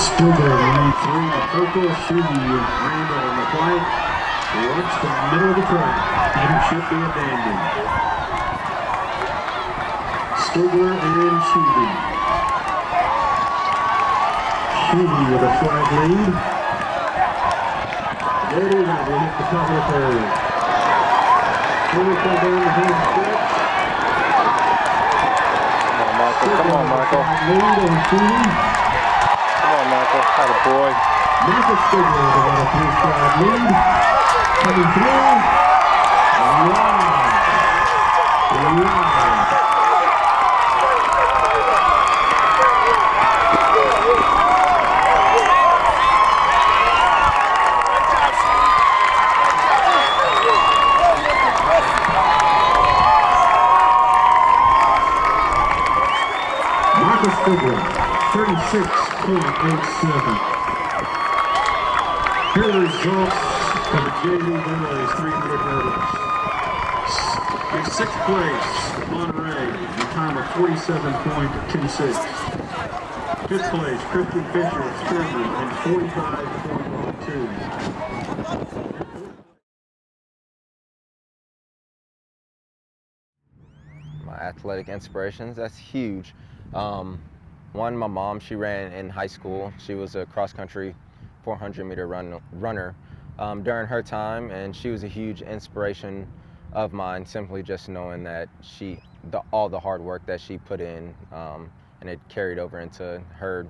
Stigler line 3, purple, Hudi and Randall on the play. Watch the middle of the track. It should be abandoned. Stigler and Hudi. Hudi with a flag lead. There it is, we hit the top of the third. Hudi down the home stretch. Come on, Michael. Lead on Hudi. Come on, Michael. Had a boy. Michael Stigler with a 3-5 lead. Coming through. Wow. Michael Stigler, 36.87. Here are the results for the JV boys 300 hurdles. In 6th place, Monterey, a time of 47.26. 5th place, Christian Fisher of Sturman in 45.12. My athletic inspirations, that's huge. One, my mom, she ran in high school. She was a cross-country 400-meter runner during her time, and she was a huge inspiration of mine, simply just knowing that all the hard work that she put in, and it carried over into her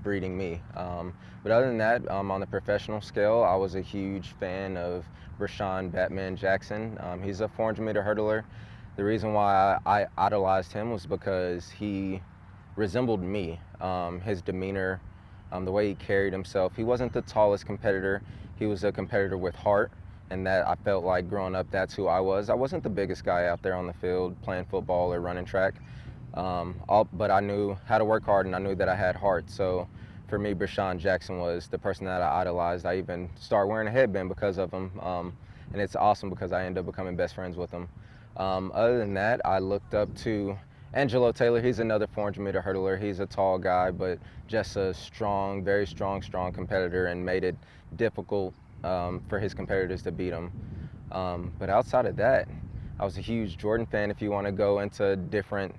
breeding me. But other than that, on the professional scale, I was a huge fan of Brashawn Batman Jackson. He's a 400-meter hurdler. The reason why I idolized him was because he resembled me. His demeanor, the way he carried himself. He wasn't the tallest competitor. He was a competitor with heart, and that I felt like growing up, that's who I was. I wasn't the biggest guy out there on the field playing football or running track, but I knew how to work hard, and I knew that I had heart. So for me, Brashawn Jackson was the person that I idolized. I even started wearing a headband because of him, and it's awesome because I ended up becoming best friends with him. Other than that, I looked up to Angelo Taylor. He's another 400-meter hurdler. He's a tall guy, but just a strong, very strong competitor, and made it difficult for his competitors to beat him. But outside of that, I was a huge Jordan fan. If you want to go into different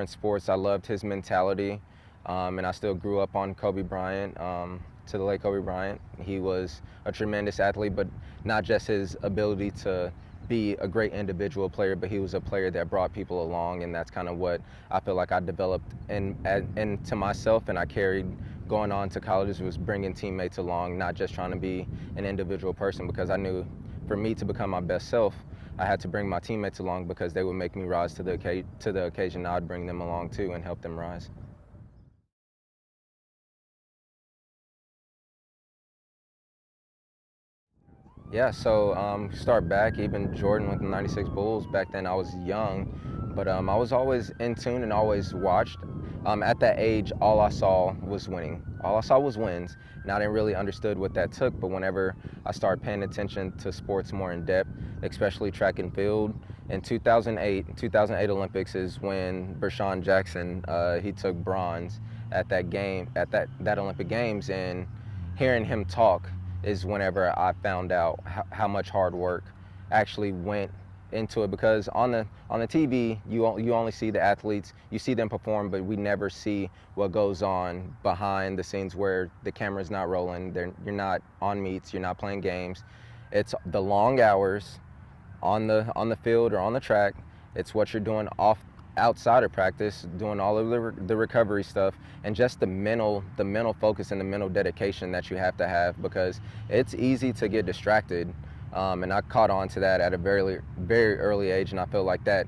sports, I loved his mentality, and I still grew up on Kobe Bryant, to the late Kobe Bryant. He was a tremendous athlete, but not just his ability to be a great individual player, but he was a player that brought people along, and that's kind of what I feel like I developed into myself, and I carried going on to colleges, was bringing teammates along, not just trying to be an individual person, because I knew for me to become my best self, I had to bring my teammates along because they would make me rise to the occasion. I'd bring them along too and help them rise. Yeah, so start back, even Jordan with the 96 Bulls, back then I was young, but I was always in tune and always watched. At that age, all I saw was winning. All I saw was wins, and I didn't really understood what that took, but whenever I started paying attention to sports more in depth, especially track and field, in 2008 Olympics is when Brashawn Jackson, he took bronze at that Olympic Games, and hearing him talk is whenever I found out how much hard work actually went into it, because on the TV you only see the athletes, you see them perform, but we never see what goes on behind the scenes where the camera's not rolling, you're not on meets, you're not playing games. It's the long hours on the field or on the track. It's what you're doing outside of practice, doing all of the recovery stuff, and just the mental focus and the mental dedication that you have to have, because it's easy to get distracted. And I caught on to that at a very, very early age, and I feel like that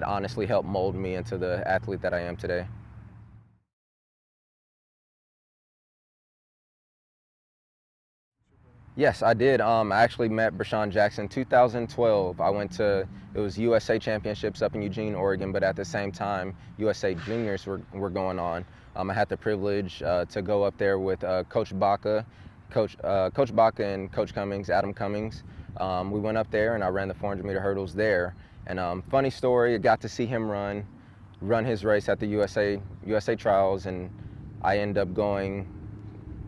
honestly helped mold me into the athlete that I am today. Yes, I did. I actually met Brashawn Jackson 2012. It was USA Championships up in Eugene, Oregon, but at the same time, USA Juniors were going on. I had the privilege to go up there with Coach Baca and Coach Cummings, Adam Cummings. We went up there and I ran the 400-meter hurdles there. And funny story, I got to see him run his race at the USA trials, and I end up going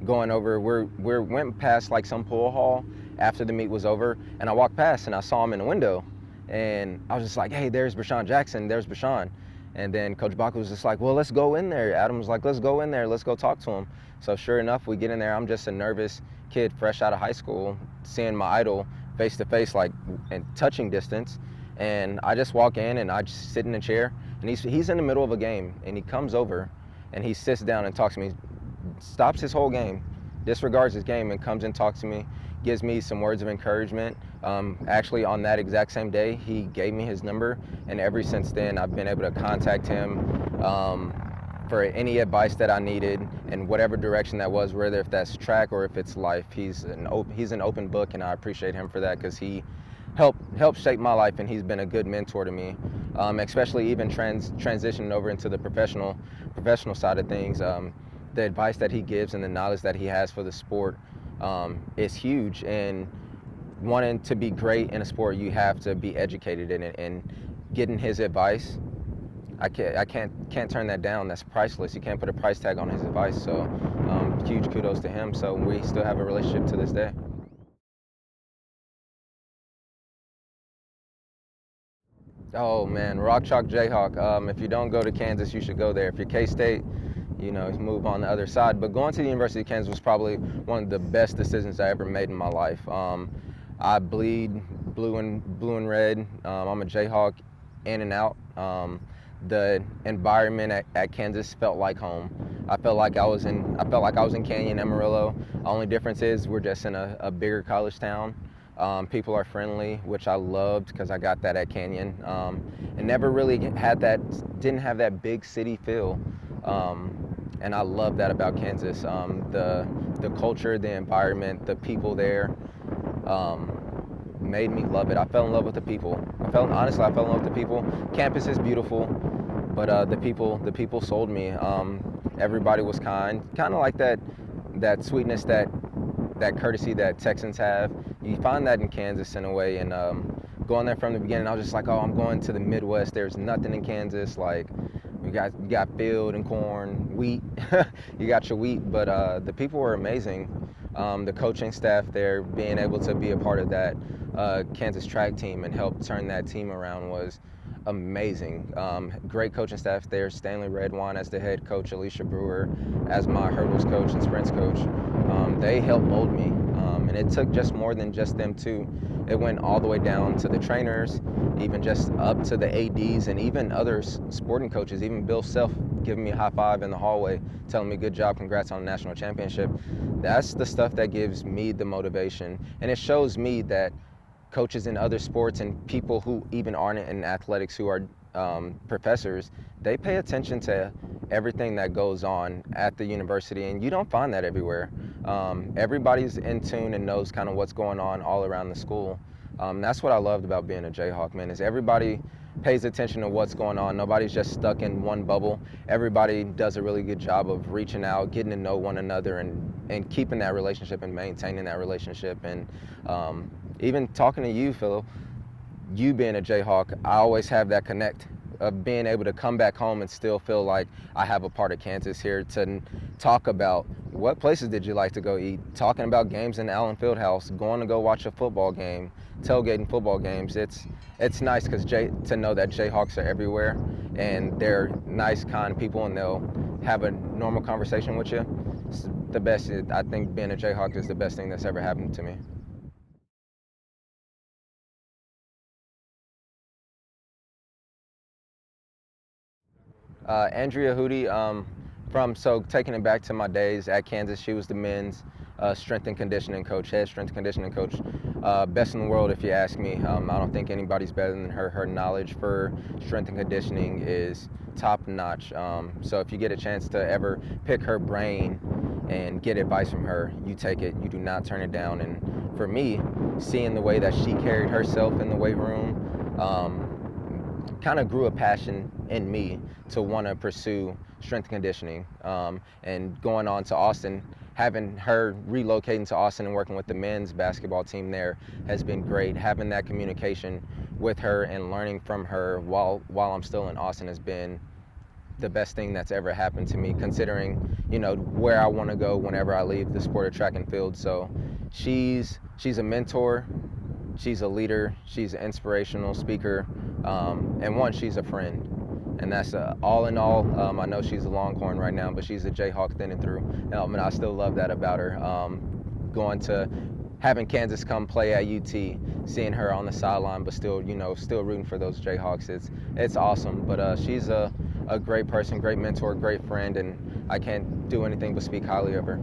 over. We went past like some pool hall after the meet was over, and I walked past and I saw him in the window, and I was just like, hey, there's Bashan Jackson, there's Bashan. And then Coach Baca was just like, well, let's go in there. Adam was like, let's go in there, let's go talk to him. So sure enough, we get in there. I'm just a nervous kid fresh out of high school, seeing my idol face to face, like in touching distance. And I just walk in and I just sit in a chair, and he's in the middle of a game, and he comes over and he sits down and talks to me, stops his whole game, disregards his game, and comes and talks to me, gives me some words of encouragement. Actually, on that exact same day, he gave me his number, and ever since then, I've been able to contact him for any advice that I needed, in whatever direction that was, whether if that's track or if it's life. He's an open book, and I appreciate him for that, because he helped shape my life, and he's been a good mentor to me, especially even transitioning over into the professional side of things. The advice that he gives and the knowledge that he has for the sport is huge. And wanting to be great in a sport, you have to be educated in it. And getting his advice, I can't turn that down. That's priceless. You can't put a price tag on his advice. So huge kudos to him. So we still have a relationship to this day. Oh man, Rock Chalk Jayhawk. If you don't go to Kansas, you should go there. If you're K-State, move on the other side. But going to the University of Kansas was probably one of the best decisions I ever made in my life. I bleed blue and red. I'm a Jayhawk in and out. The environment at Kansas felt like home. I felt like I was in Canyon, Amarillo. The only difference is we're just in a bigger college town. People are friendly, which I loved because I got that at Canyon. And never really didn't have that big city feel. And I love that about Kansas. The culture, the environment, the people there made me love it. I fell in love with the people. Honestly, I fell in love with the people. Campus is beautiful, but the people sold me. Everybody was kind of like that sweetness, that courtesy that Texans have. You find that in Kansas in a way. And going there from the beginning, I was just like, oh, I'm going to the Midwest. There's nothing in Kansas. Like, you got field and corn, wheat. You got your wheat, but the people were amazing. The coaching staff there, being able to be a part of that Kansas track team and help turn that team around was amazing. Great coaching staff there. Stanley Redwine as the head coach, Alicia Brewer as my hurdles coach and sprints coach. They helped mold me, and it took just more than just them two. It went all the way down to the trainers, even just up to the ADs, and even other sporting coaches, even Bill Self giving me a high five in the hallway, telling me good job, congrats on the national championship. That's the stuff that gives me the motivation, and it shows me that coaches in other sports and people who even aren't in athletics, who are professors, they pay attention to everything that goes on at the university, and you don't find that everywhere. Everybody's in tune and knows kind of what's going on all around the school. That's what I loved about being a Jayhawk, man, is everybody pays attention to what's going on. Nobody's just stuck in one bubble. Everybody does a really good job of reaching out, getting to know one another, and keeping that relationship and maintaining that relationship. And even talking to you, Phil, you being a Jayhawk, I always have that connect of being able to come back home and still feel like I have a part of Kansas here, to talk about what places did you like to go eat, talking about games in the Allen Fieldhouse, going to go watch a football game, tailgating football games. It's nice because to know that Jayhawks are everywhere, and they're nice, kind people, and they'll have a normal conversation with you. It's the best. I think being a Jayhawk is the best thing that's ever happened to me. Andrea Hudi, taking it back to my days at Kansas, she was the men's strength and conditioning coach, head strength and conditioning coach. Best in the world, if you ask me. I don't think anybody's better than her. Her knowledge for strength and conditioning is top notch. So if you get a chance to ever pick her brain and get advice from her, you take it. You do not turn it down. And for me, seeing the way that she carried herself in the weight room, kind of grew a passion in me to want to pursue strength and conditioning. And going on to Austin, having her relocating to Austin and working with the men's basketball team there has been great. Having that communication with her and learning from her while I'm still in Austin has been the best thing that's ever happened to me, considering, you know, where I want to go whenever I leave the sport of track and field. So she's a mentor, she's a leader, she's an inspirational speaker, and she's a friend. And that's all in all. I know she's a Longhorn right now, but she's a Jayhawk through and through. And I still love that about her. Having Kansas come play at UT, seeing her on the sideline, but still, you know, still rooting for those Jayhawks. It's awesome. But she's a great person, great mentor, great friend, and I can't do anything but speak highly of her.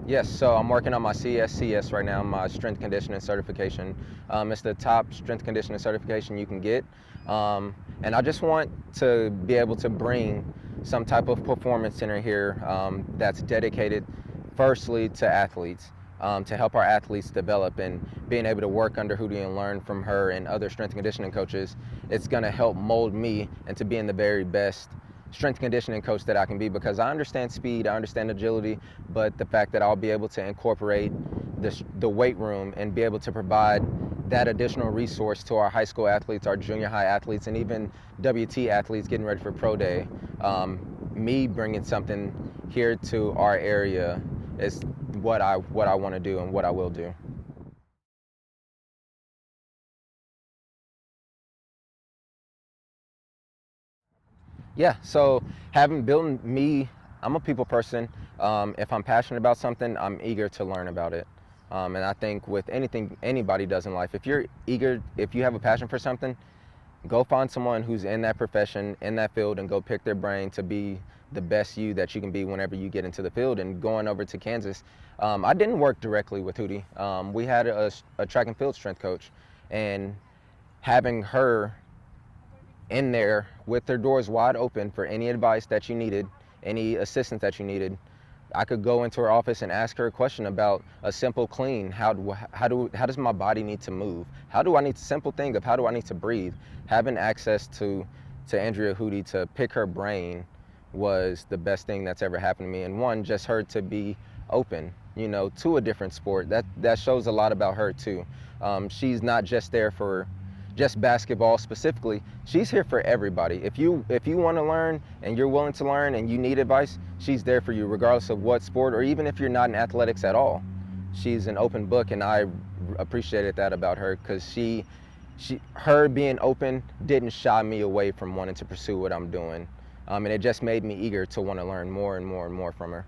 Yes, so I'm working on my CSCS right now, my strength conditioning certification. It's the top strength conditioning certification you can get. And I just want to be able to bring some type of performance center here that's dedicated firstly to athletes, to help our athletes develop, and being able to work under Hudi and learn from her and other strength and conditioning coaches. It's gonna help mold me into being the very best strength conditioning coach that I can be, because I understand speed, I understand agility, but the fact that I'll be able to incorporate the weight room and be able to provide that additional resource to our high school athletes, our junior high athletes, and even WT athletes getting ready for pro day. Me bringing something here to our area is what I want to do and what I will do. Yeah, so having built me, I'm a people person. If I'm passionate about something, I'm eager to learn about it. And I think with anything anybody does in life, if you're eager, if you have a passion for something, go find someone who's in that profession, in that field, and go pick their brain to be the best you that you can be whenever you get into the field. And going over to Kansas, I didn't work directly with Hudi. We had a track and field strength coach, and having her in there with their doors wide open for any advice that you needed, any assistance that you needed. I could go into her office and ask her a question about a simple clean. How does my body need to move? How do I need simple thing of how do I need to breathe? Having access to Andrea Hudi to pick her brain was the best thing that's ever happened to me. And just her to be open, you know, to a different sport. That shows a lot about her too. She's not just there for just basketball specifically. She's here for everybody. If you want to learn and you're willing to learn and you need advice, she's there for you regardless of what sport, or even if you're not in athletics at all. She's an open book, and I appreciated that about her, because her being open didn't shy me away from wanting to pursue what I'm doing. And it just made me eager to want to learn more and more and more from her.